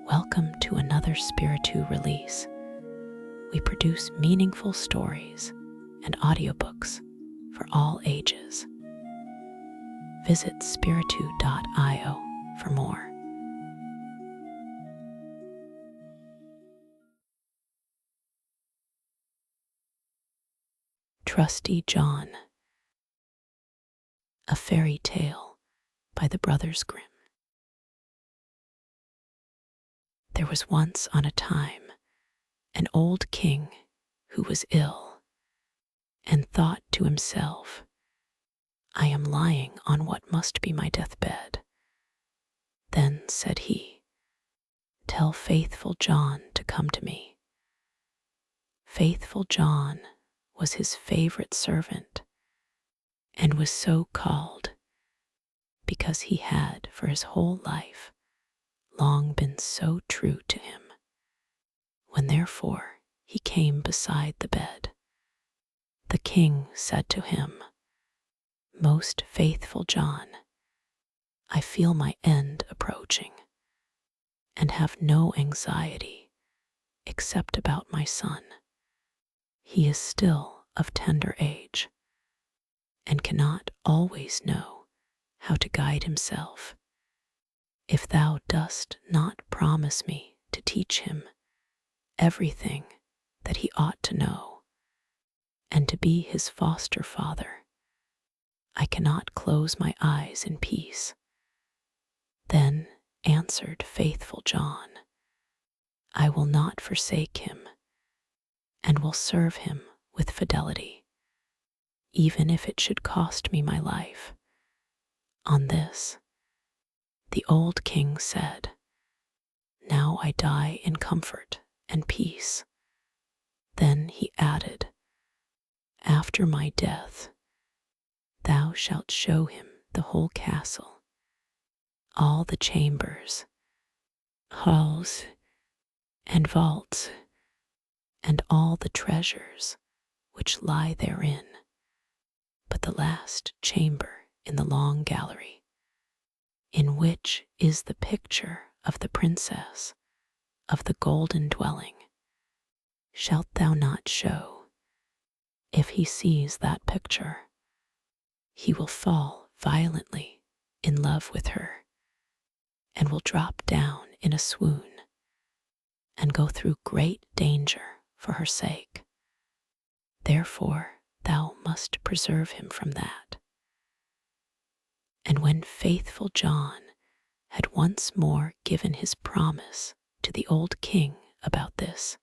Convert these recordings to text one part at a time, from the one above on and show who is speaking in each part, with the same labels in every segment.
Speaker 1: Welcome to another Spiritu release. We produce meaningful stories and audiobooks for all ages. Visit spiritu.io for more. Trusty John, a fairy tale by the Brothers Grimm. There was once on a time an old king who was ill and thought to himself, "I am lying on what must be my deathbed." Then said he, "Tell Faithful John to come to me." Faithful John was his favorite servant and was so called because he had for his whole life long been so true to him. When therefore he came beside the bed, the king said to him, "Most faithful John, I feel my end approaching and have no anxiety except about my son. He is still of tender age and cannot always know how to guide himself. If thou dost not promise me to teach him everything that he ought to know and to be his foster father, I cannot close my eyes in peace." Then answered Faithful John, "I will not forsake him and will serve him with fidelity, even if it should cost me my life." On this, the old king said, "Now I die in comfort and peace." Then he added, "After my death, thou shalt show him the whole castle, all the chambers, halls, and vaults, and all the treasures which lie therein, but the last chamber in the long gallery, in which is the picture of the princess of the golden dwelling, shalt thou not show. If he sees that picture, he will fall violently in love with her and will drop down in a swoon and go through great danger for her sake. Therefore thou must preserve him from that." And when Faithful John had once more given his promise to the old king about this,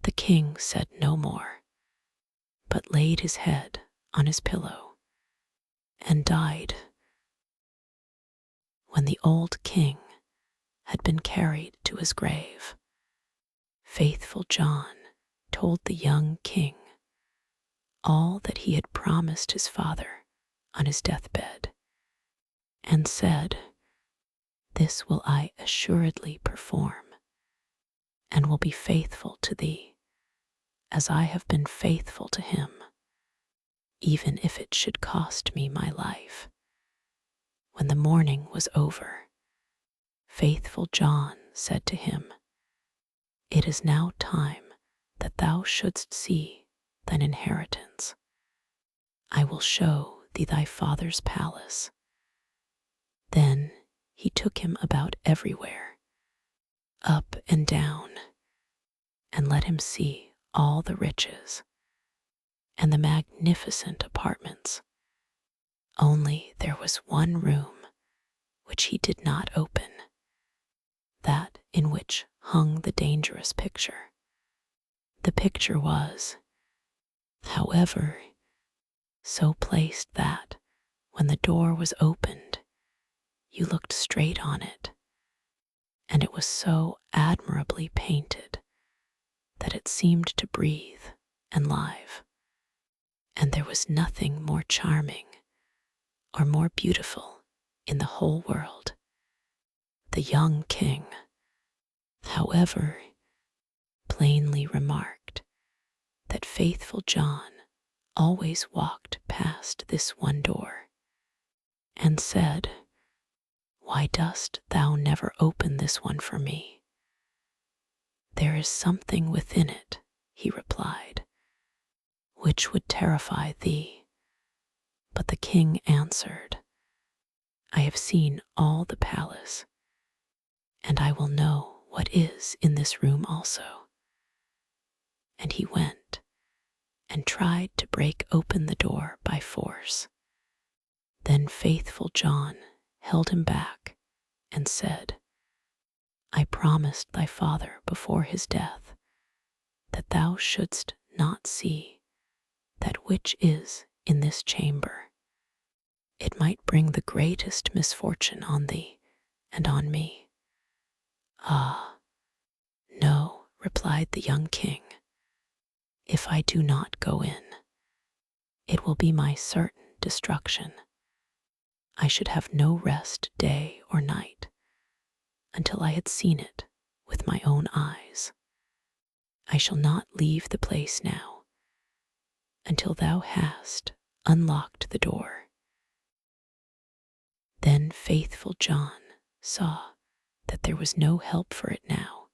Speaker 1: the king said no more, but laid his head on his pillow and died. When the old king had been carried to his grave, Faithful John told the young king all that he had promised his father on his deathbed, and said, "This will I assuredly perform, and will be faithful to thee, as I have been faithful to him, even if it should cost me my life." When the mourning was over, Faithful John said to him, "It is now time that thou shouldst see thine inheritance. I will show thee thy father's palace." Then he took him about everywhere, up and down, and let him see all the riches and the magnificent apartments. Only there was one room which he did not open, that in which hung the dangerous picture. The picture was, however, so placed that when the door was opened, you looked straight on it, and it was so admirably painted that it seemed to breathe and live, and there was nothing more charming or more beautiful in the whole world. The young king, however, plainly remarked that Faithful John always walked past this one door, and said, Why dost thou never open this one for me?" "There is something within it," he replied, "which would terrify thee." But the king answered, "I have seen all the palace, and I will know what is in this room also." And he went and tried to break open the door by force. Then faithful John held him back and said, "I promised thy father before his death that thou shouldst not see that which is in this chamber. It might bring the greatest misfortune on thee and on me." "Ah, no," replied the young king. "If I do not go in, it will be my certain destruction. I should have no rest day or night until I had seen it with my own eyes. I shall not leave the place now until thou hast unlocked the door." Then faithful John saw that there was no help for it now,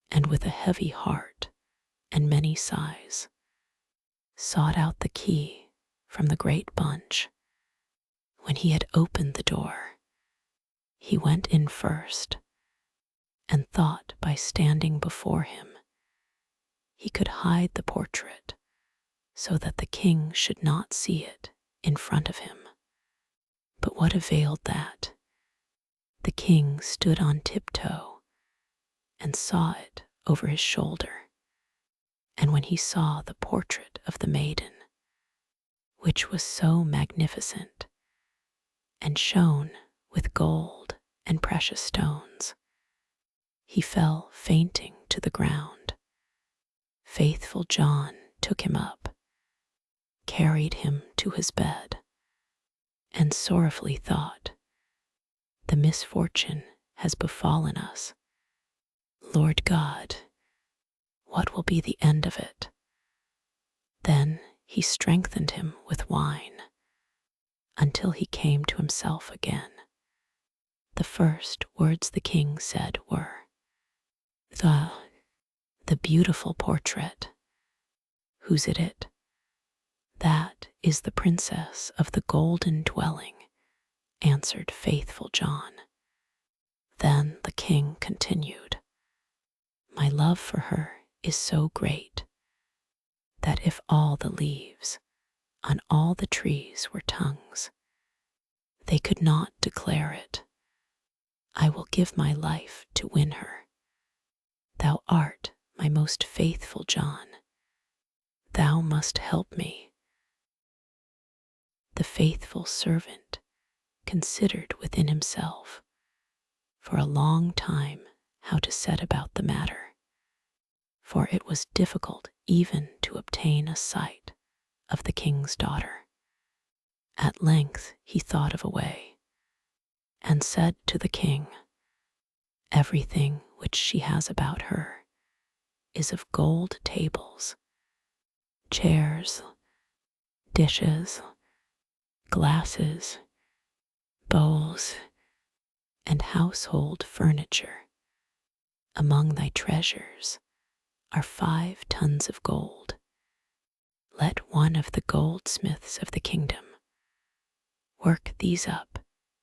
Speaker 1: and with a heavy heart and many sighs, sought out the key from the great bunch. When he had opened the door, he went in first and thought by standing before him he could hide the portrait so that the king should not see it in front of him. But what availed that? The king stood on tiptoe and saw it over his shoulder, and when he saw the portrait of the maiden, which was so magnificent and shone with gold and precious stones, he fell fainting to the ground. Faithful John took him up, carried him to his bed, and sorrowfully thought, "The misfortune has befallen us. Lord God, what will be the end of it?" Then he strengthened him with wine until he came to himself again. The first words the king said were, The beautiful portrait. Whose is it?" "That is the princess of the golden dwelling," answered faithful John. Then the king continued, "My love for her is so great that if all the leaves on all the trees were tongues, they could not declare it. I will give my life to win her. Thou art my most faithful John. Thou must help me." The faithful servant considered within himself for a long time how to set about the matter, for it was difficult even to obtain a sight of the king's daughter. At length he thought of a way, and said to the king, "Everything which she has about her is of gold tables, chairs, dishes, glasses, bowls, and household furniture. Among thy treasures are 5 tons of gold. Let one of the goldsmiths of the kingdom work these up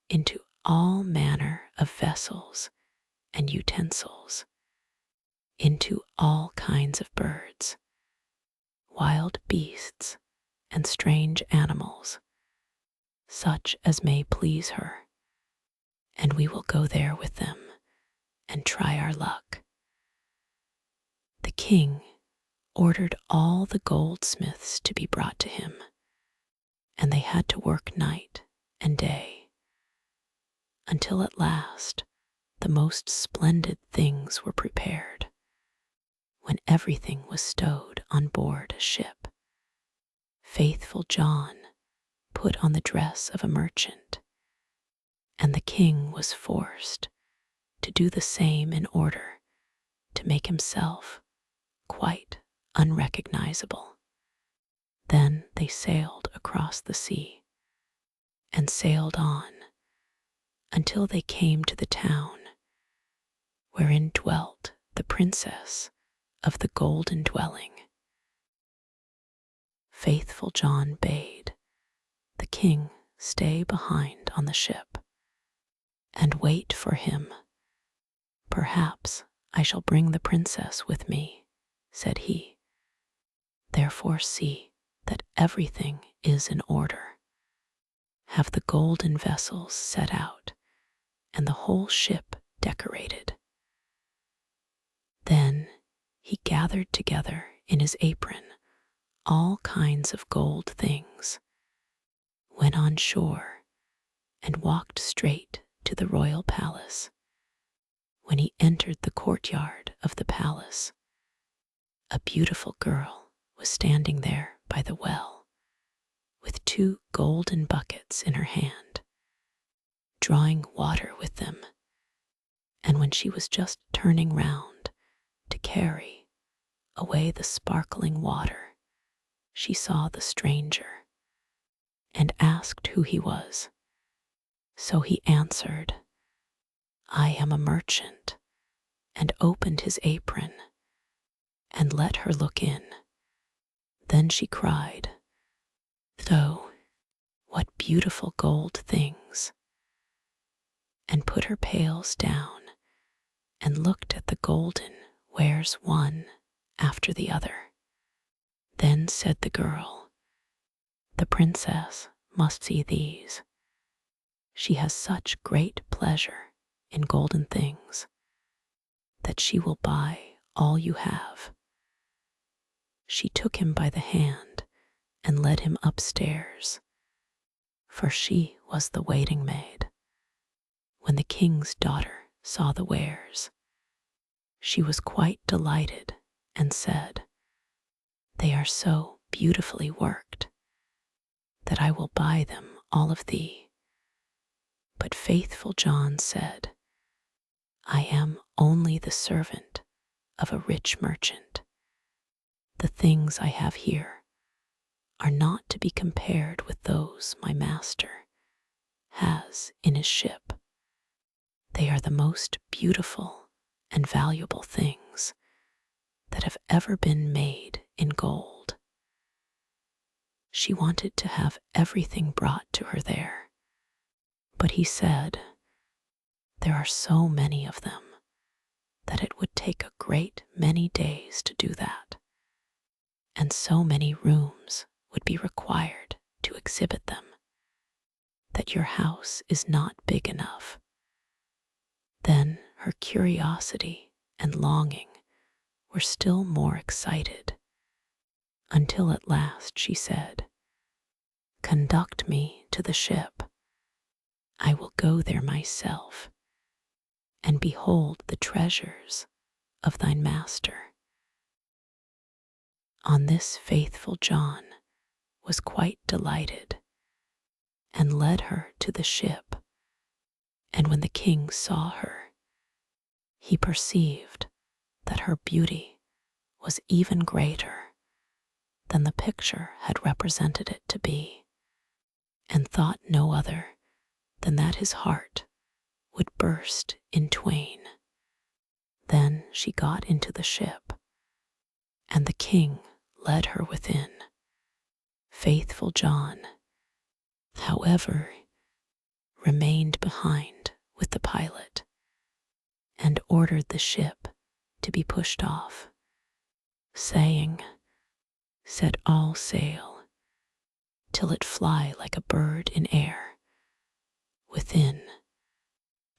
Speaker 1: into all manner of vessels and utensils, into all kinds of birds, wild beasts, and strange animals, such as may please her, and we will go there with them and try our luck." The king ordered all the goldsmiths to be brought to him, and they had to work night and day, until at last the most splendid things were prepared. When everything was stowed on board a ship, faithful John put on the dress of a merchant, and the king was forced to do the same in order to make himself quite unrecognizable. Then they sailed across the sea and sailed on until they came to the town wherein dwelt the princess of the golden dwelling. Faithful John bade the king stay behind on the ship and wait for him. "Perhaps I shall bring the princess with me," said he. "Therefore see that everything is in order. Have the golden vessels set out and the whole ship decorated." Then he gathered together in his apron all kinds of gold things, went on shore, and walked straight to the royal palace. When he entered the courtyard of the palace, a beautiful girl was standing there by the well, with 2 golden buckets in her hand, drawing water with them. And when she was just turning round to carry away the sparkling water, she saw the stranger and asked who he was. So he answered, "I am a merchant," and opened his apron and let her look in. Then she cried, "So, what beautiful gold things!" and put her pails down and looked at the golden wares one after the other. Then said the girl, "The princess must see these. She has such great pleasure in golden things that she will buy all you have." She took him by the hand and led him upstairs, for she was the waiting maid. When the king's daughter saw the wares, she was quite delighted and said, "They are so beautifully worked that I will buy them all of thee." But faithful John said, "I am only the servant of a rich merchant. The things I have here are not to be compared with those my master has in his ship. They are the most beautiful and valuable things that have ever been made in gold." She wanted to have everything brought to her there, but he said, "There are so many of them that it would take a great many days to do that, and so many rooms would be required to exhibit them, that your house is not big enough." Then her curiosity and longing were still more excited, until at last she said, "Conduct me to the ship. I will go there myself and behold the treasures of thine master." On this faithful John was quite delighted and led her to the ship, and when the king saw her, he perceived that her beauty was even greater than the picture had represented it to be, and thought no other than that his heart would burst in twain. Then she got into the ship, and the king led her within. Faithful John, however, remained behind with the pilot and ordered the ship to be pushed off, saying, "Set all sail till it fly like a bird in air." Within,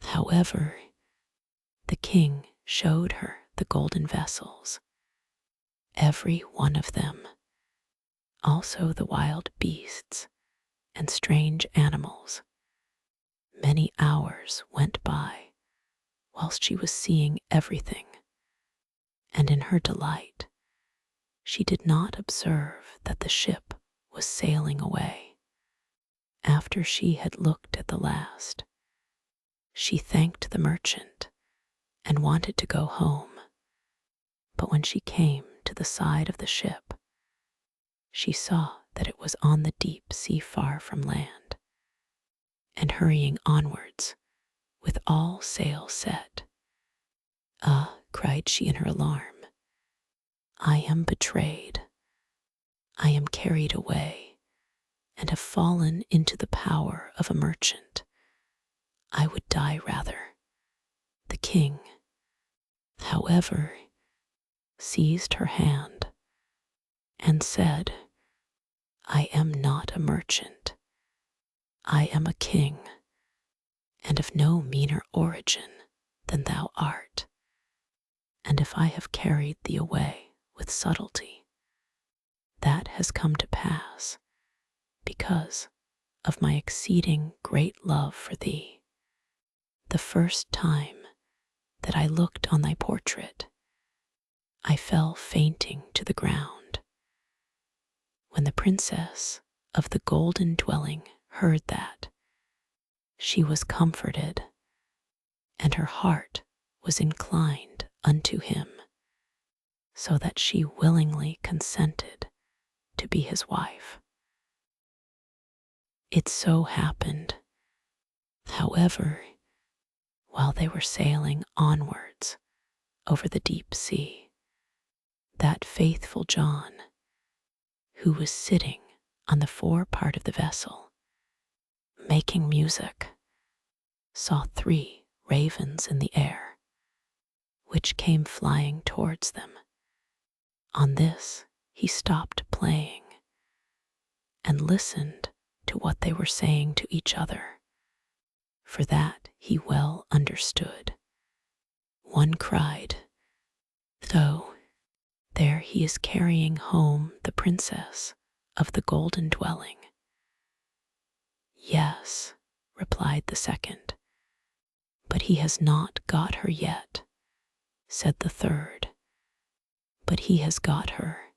Speaker 1: however, the king showed her the golden vessels, every one of them, also the wild beasts and strange animals. Many hours went by whilst she was seeing everything, and in her delight she did not observe that the ship was sailing away. After she had looked at the last, she thanked the merchant and wanted to go home. But when she came to the side of the ship, she saw that it was on the deep sea far from land, and hurrying onwards with all sails set. "Ah," cried she in her alarm, "I am betrayed. I am carried away, and have fallen into the power of a merchant. I would die rather." The king, however, seized her hand and said, "I am not a merchant. I am a king, and of no meaner origin than thou art. And if I have carried thee away with subtlety, that has come to pass because of my exceeding great love for thee. The first time that I looked on thy portrait, I fell fainting to the ground. When the princess of the golden dwelling heard that, she was comforted, and her heart was inclined unto him, so that she willingly consented to be his wife. It so happened, however, while they were sailing onwards over the deep sea, that faithful John, who was sitting on the fore part of the vessel, making music, saw 3 ravens in the air, which came flying towards them. On this he stopped playing and listened to what they were saying to each other, for that he well understood. One cried, "So there he is carrying home the princess of the golden dwelling." "Yes," replied the second, "but he has not got her yet," said the third. "But he has got her.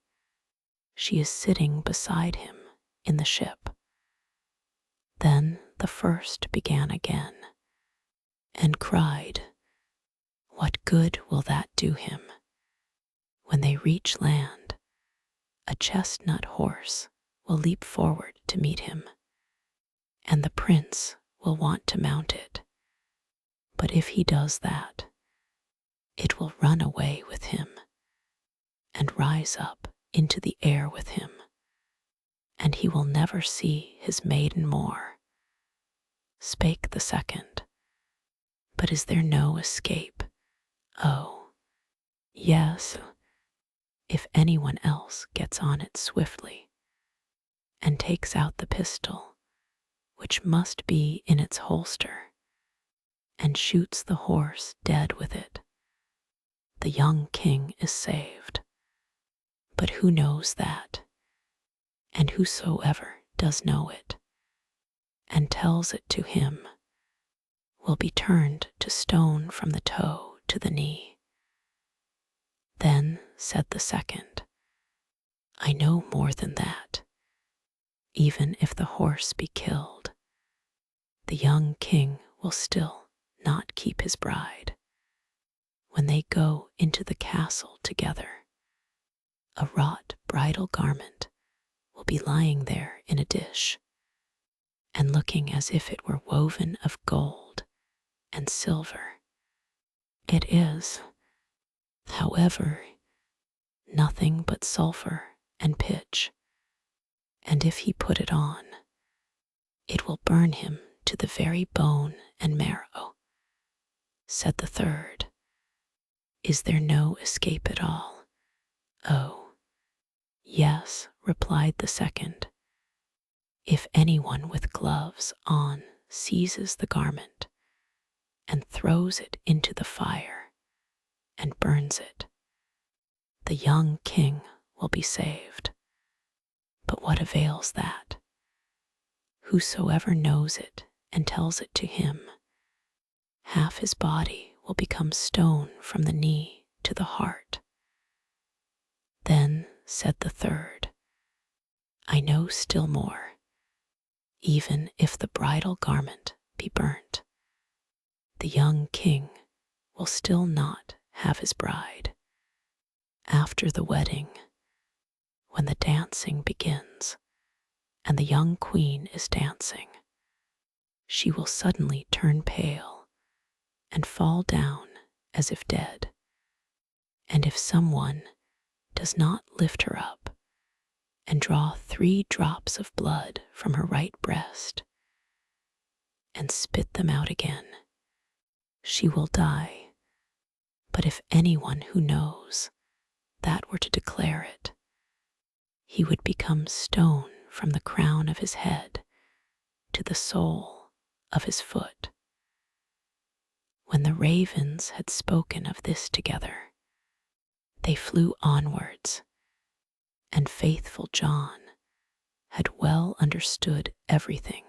Speaker 1: She is sitting beside him in the ship." Then the first began again and cried, "What good will that do him? When they reach land, a chestnut horse will leap forward to meet him, and the prince will want to mount it. But if he does that, it will run away with him and rise up into the air with him, and he will never see his maiden more." Spake the second, "But is there no escape?" "Oh, yes, if anyone else gets on it swiftly and takes out the pistol, which must be in its holster, and shoots the horse dead with it, the young king is saved. But who knows that? And whosoever does know it, and tells it to him, will be turned to stone from the toe to the knee." Then said the second, "I know more than that. Even if the horse be killed, the young king will still not keep his bride. When they go into the castle together, a wrought bridal garment will be lying there in a dish, and looking as if it were woven of gold and silver. It is, however, nothing but sulphur and pitch, and if he put it on, it will burn him to the very bone and marrow." Said the third, "Is there no escape at all?" "Oh, yes," replied the second. "If anyone with gloves on seizes the garment and throws it into the fire and burns it, the young king will be saved. But what avails that? Whosoever knows it and tells it to him, half his body will become stone from the knee to the heart." Then said the third, "I know still more. Even if the bridal garment be burnt, the young king will still not have his bride. After the wedding, when the dancing begins and the young queen is dancing, she will suddenly turn pale and fall down as if dead. And if someone does not lift her up and draw 3 drops of blood from her right breast and spit them out again, she will die. But if anyone who knows that were to declare it, he would become stone from the crown of his head to the sole of his foot. When the ravens had spoken of this together, they flew onwards, and faithful John had well understood everything.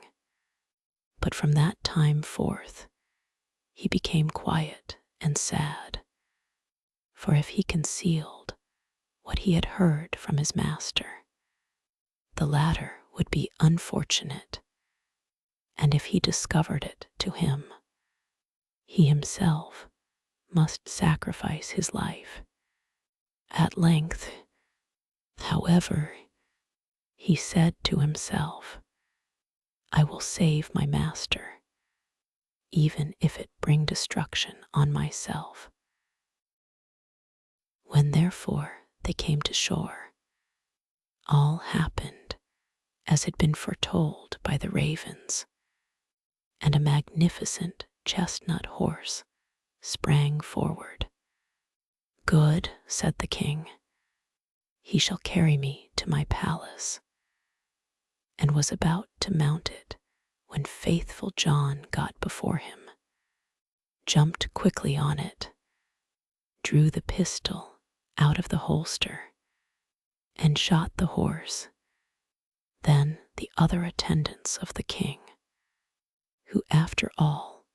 Speaker 1: But from that time forth he became quiet and sad, for if he concealed what he had heard from his master, the latter would be unfortunate, and if he discovered it to him, he himself must sacrifice his life. At length, however, he said to himself, I will save my master, even if it bring destruction on myself. When therefore they came to shore, all happened as had been foretold by the ravens, and a magnificent chestnut horse sprang forward. Good, said the king, he shall carry me to my palace, and was about to mount it when faithful John got before him, jumped quickly on it, drew the pistol out of the holster, and shot the horse. Then the other attendants of the king, who after all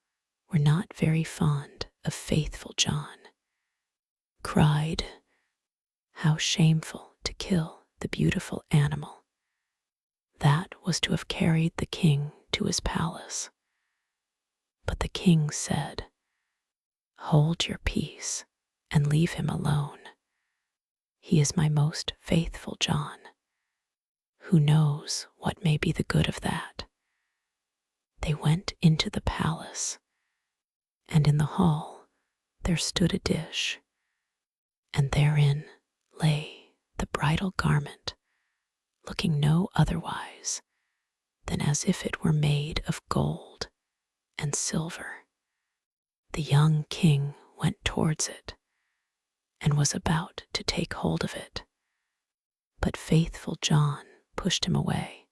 Speaker 1: were not very fond of faithful John, cried, how shameful to kill the beautiful animal. That was to have carried the king to his palace. But the king said, hold your peace and leave him alone. He is my most faithful John. Who knows what may be the good of that? They went into the palace, and in the hall there stood a dish, and therein lay the bridal garment, looking no otherwise than as if it were made of gold and silver. The young king went towards it, and was about to take hold of it, but faithful John pushed him away,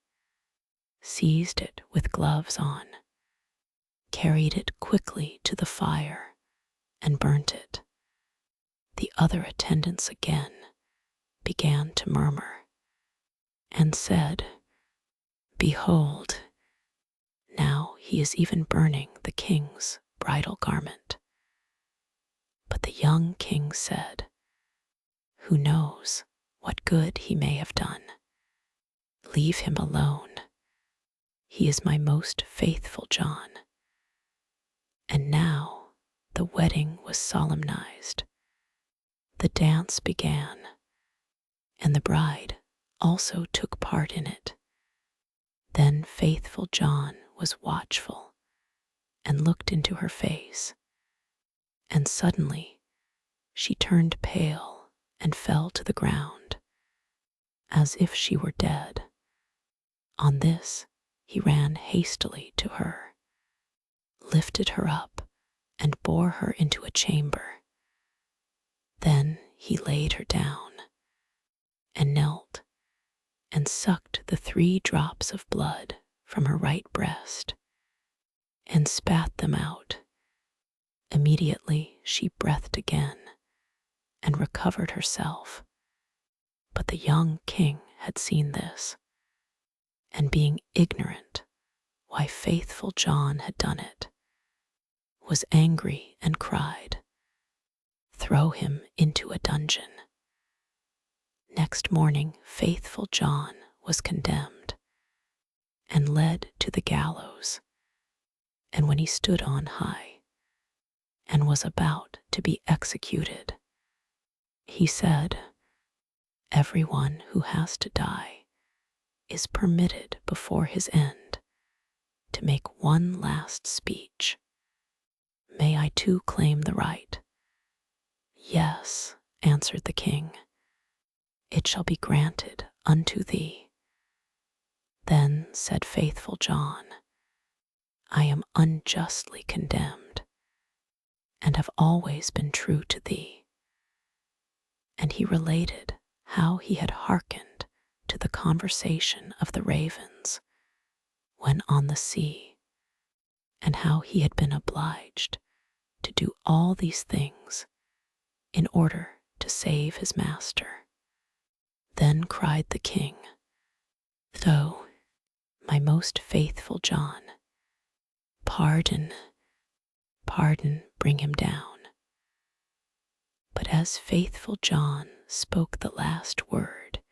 Speaker 1: seized it with gloves on, carried it quickly to the fire, and burnt it. The other attendants again began to murmur, and said, behold, now he is even burning the king's bridal garment. But the young king said, who knows what good he may have done? Leave him alone. He is my most faithful John. And now the wedding was solemnized. The dance began, and the bride also took part in it. Then faithful John was watchful and looked into her face, and suddenly she turned pale and fell to the ground, as if she were dead. On this he ran hastily to her, lifted her up, and bore her into a chamber. Then he laid her down, and knelt, and sucked the 3 drops of blood from her right breast, and spat them out. Immediately she breathed again, and recovered herself. But the young king had seen this, and being ignorant why faithful John had done it, was angry and cried, throw him into a dungeon. Next morning faithful John was condemned, and led to the gallows. And when he stood on high, and was about to be executed, he said, everyone who has to die is permitted before his end to make one last speech. May I too claim the right?" "Yes," answered the king, "it shall be granted unto thee." Then said faithful John, "I am unjustly condemned, and have always been true to thee." And he related how he had hearkened to the conversation of the ravens when on the sea, and how he had been obliged to do all these things in order to save his master. Then cried the king, "Though, my most faithful John, pardon, pardon, bring him down." But as faithful John spoke the last word,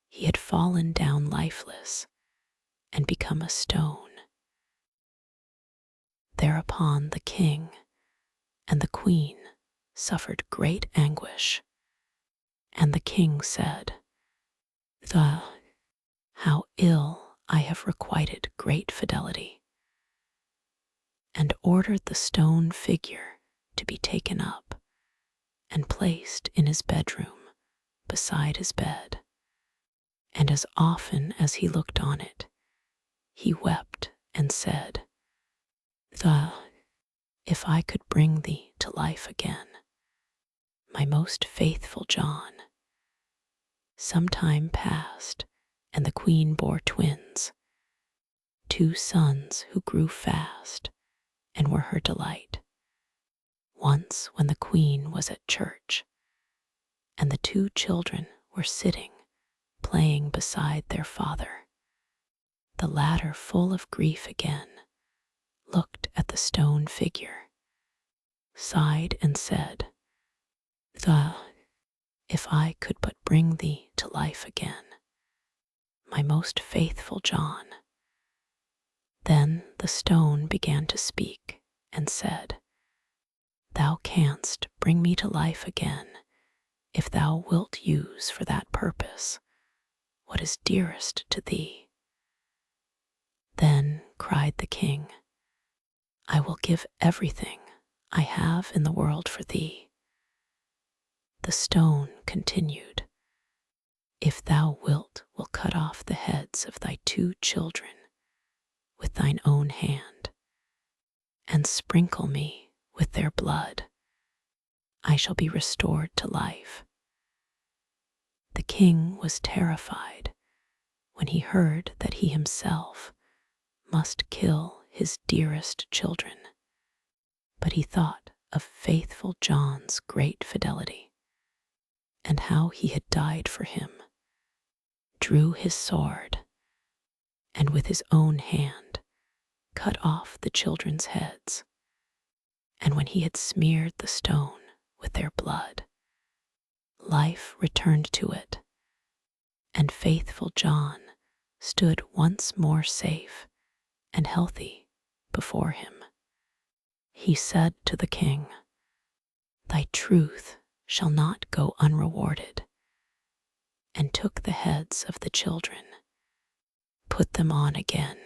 Speaker 1: he had fallen down lifeless and become a stone. Thereupon the king and the queen suffered great anguish, and the king said, How ill I have requited great fidelity," and ordered the stone figure to be taken up and placed in his bedroom beside his bed. And as often as he looked on it, he wept and said, If I could bring thee to life again, my most faithful John." Some time passed, and the queen bore twins, 2 sons who grew fast and were her delight. Once when the queen was at church, and the 2 children were sitting playing beside their father, the latter, full of grief again, looked at the stone figure, sighed, and said, If I could but bring thee to life again, my most faithful John." Then the stone began to speak and said, "Thou canst bring me to life again if thou wilt use for that purpose what is dearest to thee." Then cried the king, "I will give everything I have in the world for thee." The stone continued, "If thou will cut off the heads of thy 2 children with thine own hand, and sprinkle me with their blood, I shall be restored to life." The king was terrified when he heard that he himself must kill his dearest children, but he thought of faithful John's great fidelity, and how he had died for him, drew his sword, and with his own hand cut off the children's heads. And when he had smeared the stone with their blood, life returned to it, and faithful John stood once more safe and healthy before him. He said to the king, "Thy truth shall not go unrewarded," and took the heads of the children, put them on again,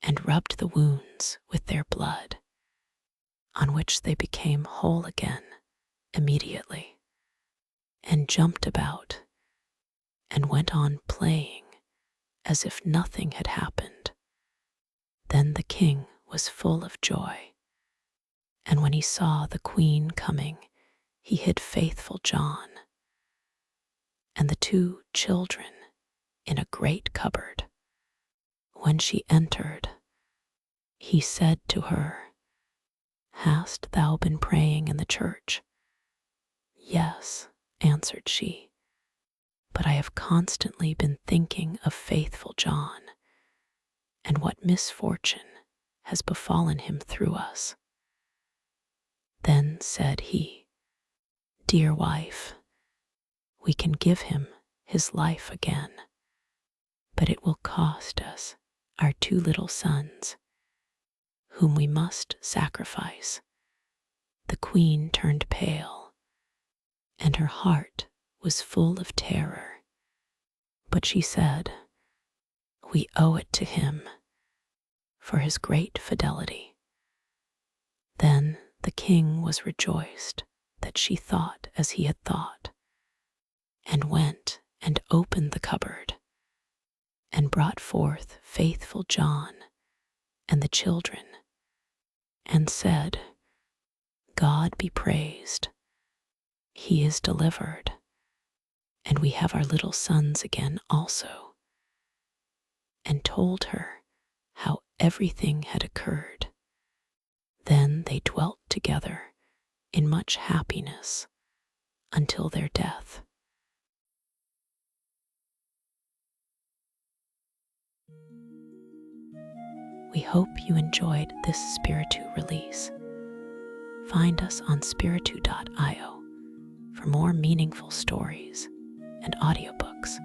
Speaker 1: and rubbed the wounds with their blood, on which they became whole again immediately, and jumped about and went on playing as if nothing had happened. Then the king was full of joy, and when he saw the queen coming, he hid faithful John and the 2 children in a great cupboard. When she entered, he said to her, "Hast thou been praying in the church?" "Yes," answered she, "but I have constantly been thinking of faithful John, and what misfortune has befallen him through us." Then said he, "Dear wife, we can give him his life again, but it will cost us our 2 little sons, whom we must sacrifice." The queen turned pale, and her heart was full of terror, but she said, "We owe it to him for his great fidelity." Then the king was rejoiced that she thought as he had thought, and went and opened the cupboard, and brought forth faithful John and the children, and said, God be praised, he is delivered, and we have our little sons again also, and told her how everything had occurred. Then they dwelt together in much happiness until their death. We hope you enjoyed this Spiritu release. Find us on spiritu.io for more meaningful stories and audiobooks.